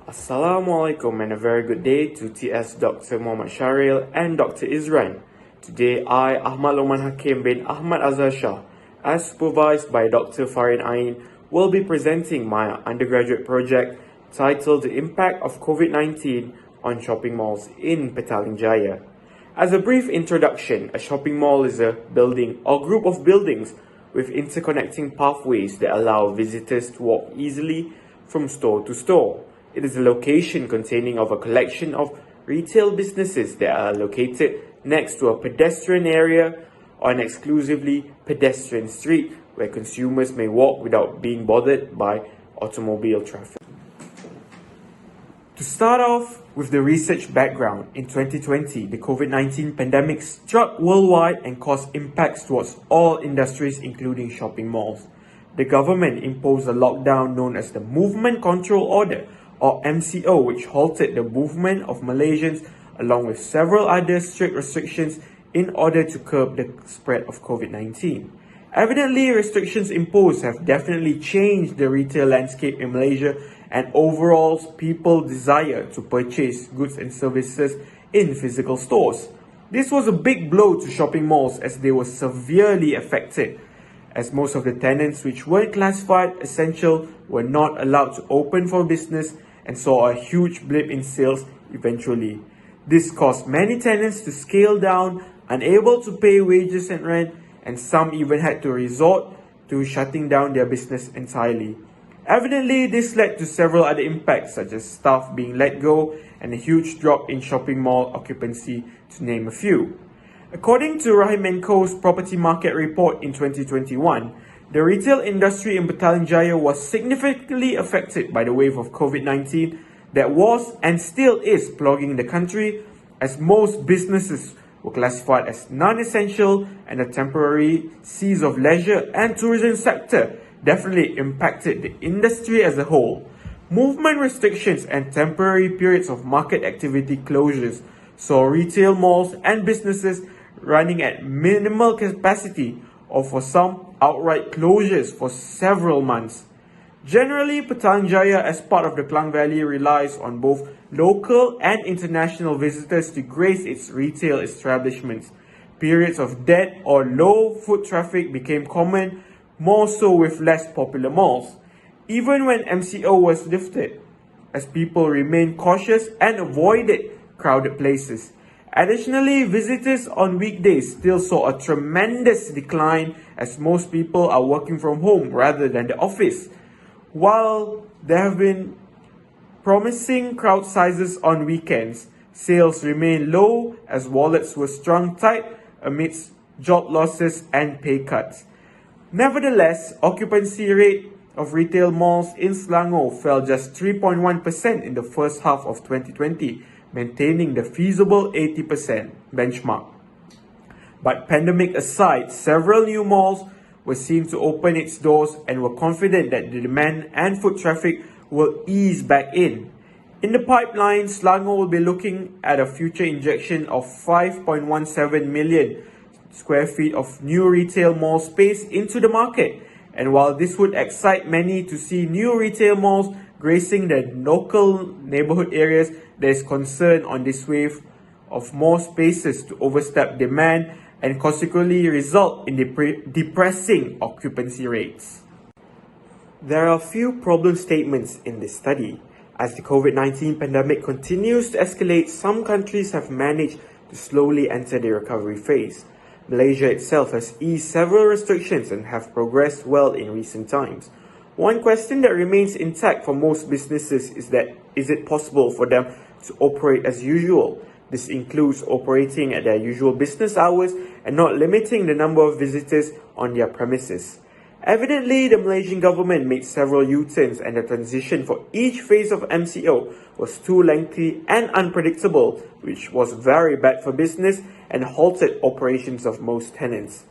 Assalamualaikum and a very good day to TS Dr. Muhammad Sharil and Dr. Izran. Today I, Ahmad Luqman Hakim bin Ahmad Azhar Shah, as supervised by Dr. Farin Ain, will be presenting my undergraduate project titled The Impact of COVID-19 on Shopping Malls in Petaling Jaya. As a brief introduction, a shopping mall is a building or group of buildings with interconnecting pathways that allow visitors to walk easily from store to store. It is a location containing of a collection of retail businesses that are located next to a pedestrian area or an exclusively pedestrian street where consumers may walk without being bothered by automobile traffic. To start off with the research background, in 2020, the COVID-19 pandemic struck worldwide and caused impacts towards all industries including shopping malls. The government imposed a lockdown known as the Movement Control Order or MCO, which halted the movement of Malaysians along with several other strict restrictions in order to curb the spread of COVID-19. Evidently, restrictions imposed have definitely changed the retail landscape in Malaysia and overall people's desire to purchase goods and services in physical stores. This was a big blow to shopping malls as they were severely affected, as most of the tenants which weren't classified essential were not allowed to open for business and saw a huge blip in sales eventually. This caused many tenants to scale down, unable to pay wages and rent, and some even had to resort to shutting down their business entirely. Evidently, this led to several other impacts such as staff being let go and a huge drop in shopping mall occupancy, to name a few. According to Rahim & Co.'s property market report in 2021, the retail industry in Petaling Jaya was significantly affected by the wave of COVID-19 that was and still is plaguing the country, as most businesses were classified as non-essential and a temporary cease of leisure and tourism sector definitely impacted the industry as a whole. Movement restrictions and temporary periods of market activity closures saw retail malls and businesses running at minimal capacity or for some outright closures for several months. Generally, Petaling Jaya as part of the Klang Valley relies on both local and international visitors to grace its retail establishments. Periods of dead or low foot traffic became common, more so with less popular malls, even when MCO was lifted, as people remained cautious and avoided crowded places. Additionally, visitors on weekdays still saw a tremendous decline as most people are working from home rather than the office. While there have been promising crowd sizes on weekends, sales remain low as wallets were strung tight amidst job losses and pay cuts. Nevertheless, occupancy rate of retail malls in Selangor fell just 3.1% in the first half of 2020, maintaining the feasible 80% benchmark. But pandemic aside, several new malls were seen to open its doors and were confident that the demand and foot traffic will ease back in. In the pipeline, Selangor will be looking at a future injection of 5.17 million square feet of new retail mall space into the market. And while this would excite many to see new retail malls gracing the local neighborhood areas, there is concern on this wave of more spaces to overstep demand and consequently result in depressing occupancy rates. There are few problem statements in this study. As the COVID-19 pandemic continues to escalate, some countries have managed to slowly enter the recovery phase. Malaysia itself has eased several restrictions and have progressed well in recent times. One question that remains intact for most businesses is it possible for them to operate as usual? This includes operating at their usual business hours and not limiting the number of visitors on their premises. Evidently, the Malaysian government made several U-turns and the transition for each phase of MCO was too lengthy and unpredictable, which was very bad for business and halted operations of most tenants.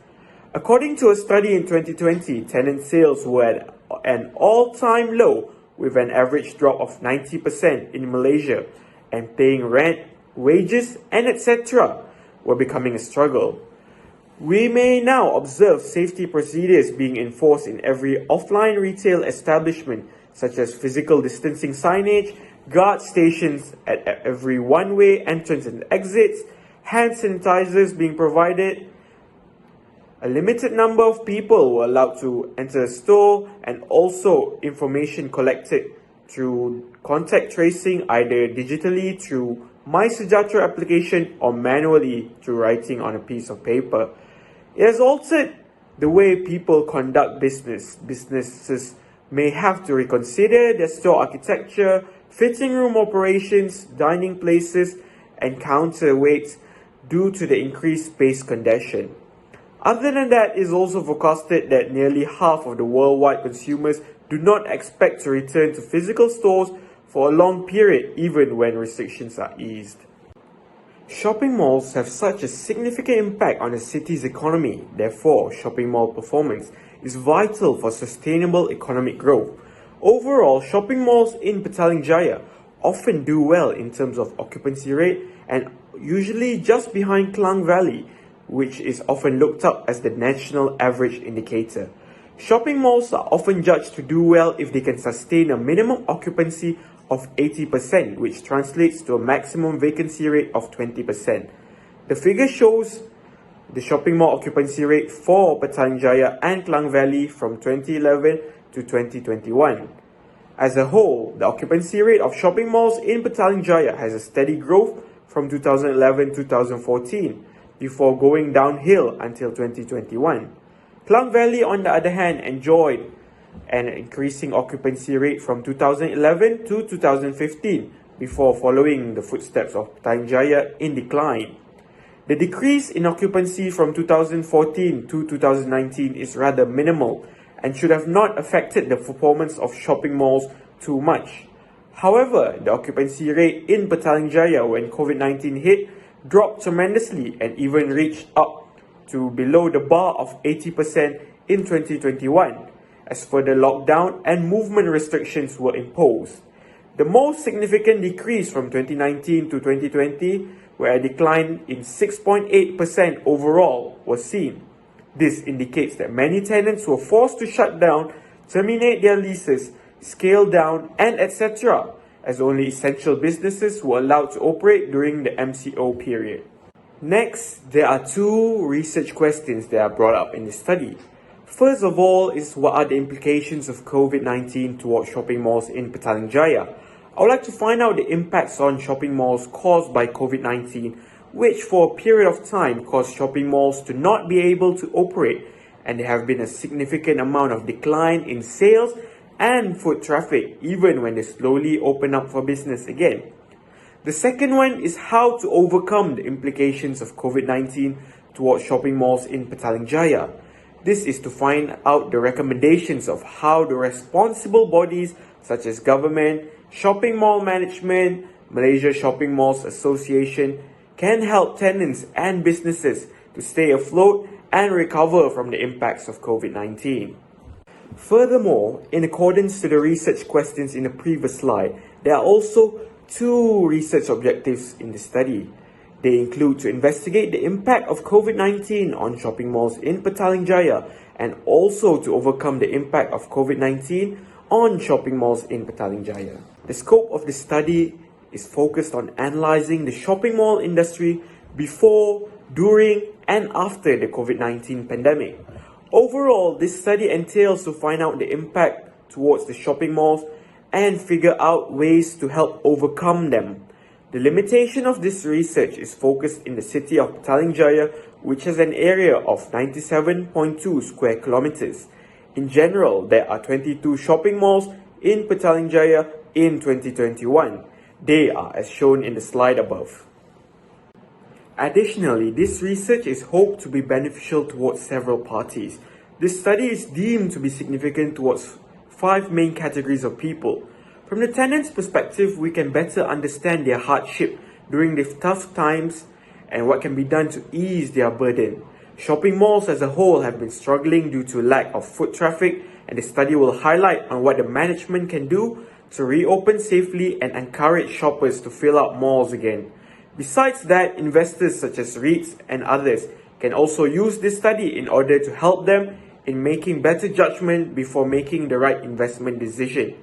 According to a study in 2020, tenant sales were at an all-time low with an average drop of 90% in Malaysia, and paying rent, wages, and etc. were becoming a struggle. We may now observe safety procedures being enforced in every offline retail establishment, such as physical distancing signage, guard stations at every one-way entrance and exits, hand sanitizers being provided. A limited number of people were allowed to enter a store, and also information collected through contact tracing, either digitally through My Sejahtera application or manually through writing on a piece of paper. It has altered the way people conduct business. Businesses may have to reconsider their store architecture, fitting room operations, dining places, and counterweights due to the increased space congestion. Other than that, it is also forecasted that nearly half of the worldwide consumers do not expect to return to physical stores for a long period, even when restrictions are eased. Shopping malls have such a significant impact on a city's economy. Therefore, shopping mall performance is vital for sustainable economic growth. Overall, shopping malls in Petaling Jaya often do well in terms of occupancy rate and usually just behind Klang Valley, which is often looked up as the national average indicator. Shopping malls are often judged to do well if they can sustain a minimum occupancy of 80%, which translates to a maximum vacancy rate of 20%. The figure shows the shopping mall occupancy rate for Petaling Jaya and Klang Valley from 2011 to 2021. As a whole, the occupancy rate of shopping malls in Petaling Jaya has a steady growth from 2011-2014 before going downhill until 2021. Klang Valley, on the other hand, enjoyed an increasing occupancy rate from 2011 to 2015 before following the footsteps of Petaling Jaya in decline. The decrease in occupancy from 2014 to 2019 is rather minimal and should have not affected the performance of shopping malls too much. However, the occupancy rate in Petaling Jaya when COVID-19 hit dropped tremendously and even reached up to below the bar of 80% in 2021 as further lockdown and movement restrictions were imposed. The most significant decrease from 2019 to 2020, where a decline in 6.8% overall was seen. This indicates that many tenants were forced to shut down, terminate their leases, scale down, and etc., as only essential businesses were allowed to operate during the MCO period. Next, there are two research questions that are brought up in the study. First of all is, what are the implications of COVID-19 towards shopping malls in Petaling Jaya? I would like to find out the impacts on shopping malls caused by COVID-19, which for a period of time caused shopping malls to not be able to operate, and there have been a significant amount of decline in sales and foot traffic even when they slowly open up for business again. The second one is how to overcome the implications of COVID-19 towards shopping malls in Petaling Jaya. This is to find out the recommendations of how the responsible bodies such as government, shopping mall management, Malaysia Shopping Malls Association can help tenants and businesses to stay afloat and recover from the impacts of COVID-19. Furthermore, in accordance to the research questions in the previous slide, there are also two research objectives in the study. They include to investigate the impact of COVID-19 on shopping malls in Petaling Jaya and also to overcome the impact of COVID-19 on shopping malls in Petaling Jaya. The scope of the study is focused on analysing the shopping mall industry before, during and after the COVID-19 pandemic. Overall, this study entails to find out the impact towards the shopping malls and figure out ways to help overcome them. The limitation of this research is focused in the city of Petaling Jaya, which has an area of 97.2 square kilometers. In general, there are 22 shopping malls in Petaling Jaya in 2021. They are as shown in the slide above. Additionally, this research is hoped to be beneficial towards several parties. This study is deemed to be significant towards 5 main categories of people. From the tenants' perspective, we can better understand their hardship during the tough times and what can be done to ease their burden. Shopping malls as a whole have been struggling due to lack of foot traffic, and the study will highlight on what the management can do to reopen safely and encourage shoppers to fill out malls again. Besides that, investors such as REITs and others can also use this study in order to help them in making better judgment before making the right investment decision.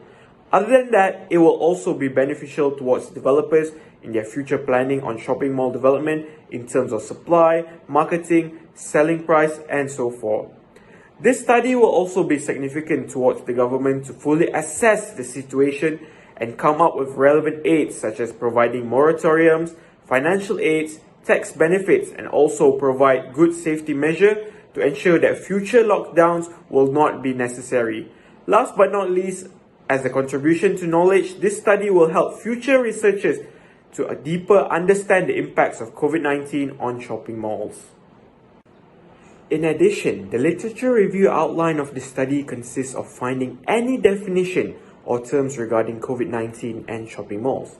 Other than that, it will also be beneficial towards developers in their future planning on shopping mall development in terms of supply, marketing, selling price, and so forth. This study will also be significant towards the government to fully assess the situation and come up with relevant aids such as providing moratoriums, financial aids, tax benefits, and also provide good safety measure to ensure that future lockdowns will not be necessary. Last but not least, as a contribution to knowledge, this study will help future researchers to deeper understand the impacts of COVID-19 on shopping malls. In addition, the literature review outline of the study consists of finding any definition or terms regarding COVID-19 and shopping malls.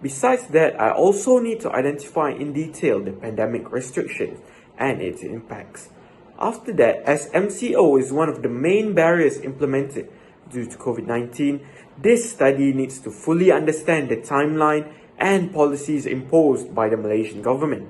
Besides that, I also need to identify in detail the pandemic restrictions and its impacts. After that, as MCO is one of the main barriers implemented due to COVID-19, this study needs to fully understand the timeline and policies imposed by the Malaysian government.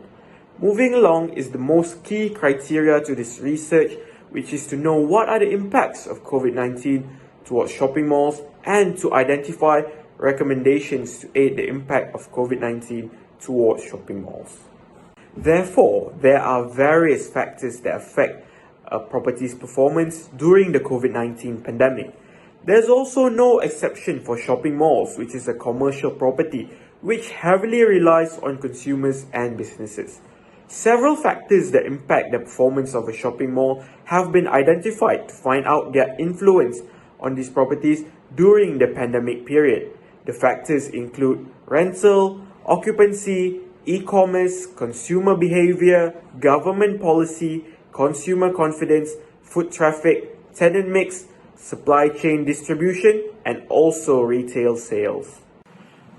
Moving along is the most key criteria to this research, which is to know what are the impacts of COVID-19 towards shopping malls and to identify recommendations to aid the impact of COVID-19 towards shopping malls. Therefore, there are various factors that affect a property's performance during the COVID-19 pandemic. There's also no exception for shopping malls, which is a commercial property which heavily relies on consumers and businesses. Several factors that impact the performance of a shopping mall have been identified to find out their influence on these properties during the pandemic period. The factors include rental, occupancy, e-commerce, consumer behavior, government policy, consumer confidence, foot traffic, tenant mix, supply chain distribution, and also retail sales.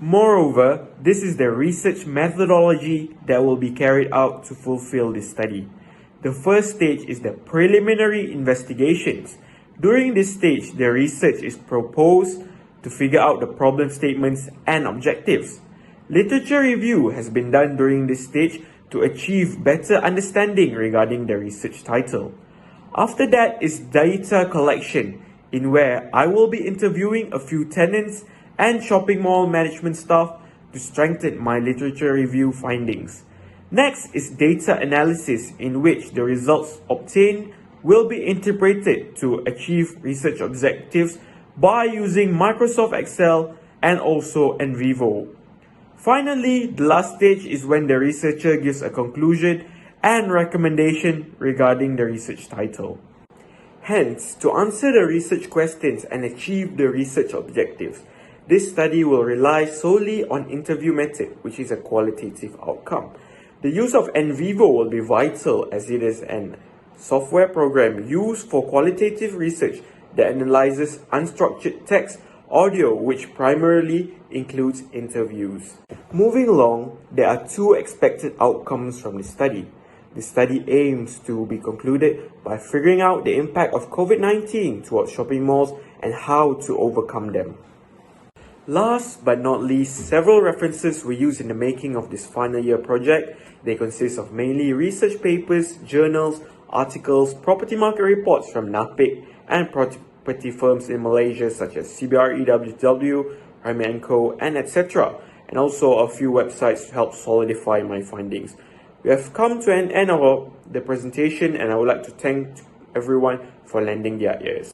Moreover, this is the research methodology that will be carried out to fulfill this study. The first stage is the preliminary investigations. During this stage, the research is proposed to figure out the problem statements and objectives. Literature review has been done during this stage to achieve better understanding regarding the research title. After that is data collection, in where I will be interviewing a few tenants and shopping mall management staff to strengthen my literature review findings. Next is data analysis, in which the results obtained will be interpreted to achieve research objectives by using Microsoft Excel and also Viva. Finally, the last stage is when the researcher gives a conclusion and recommendation regarding the research title. Hence, to answer the research questions and achieve the research objectives, this study will rely solely on interview method, which is a qualitative outcome. The use of Viva will be vital, as it is an software program used for qualitative research that analyzes unstructured text, audio, which primarily includes interviews. Moving along, there are two expected outcomes from the study. The study aims to be concluded by figuring out the impact of COVID-19 towards shopping malls and how to overcome them. Last but not least, several references were used in the making of this final year project. They consist of mainly research papers, journals, articles, property market reports from NAPIC, and property firms in Malaysia such as CBREWW, Hakim & Co, and etc. And also a few websites to help solidify my findings. We have come to an end of the presentation, and I would like to thank everyone for lending their ears.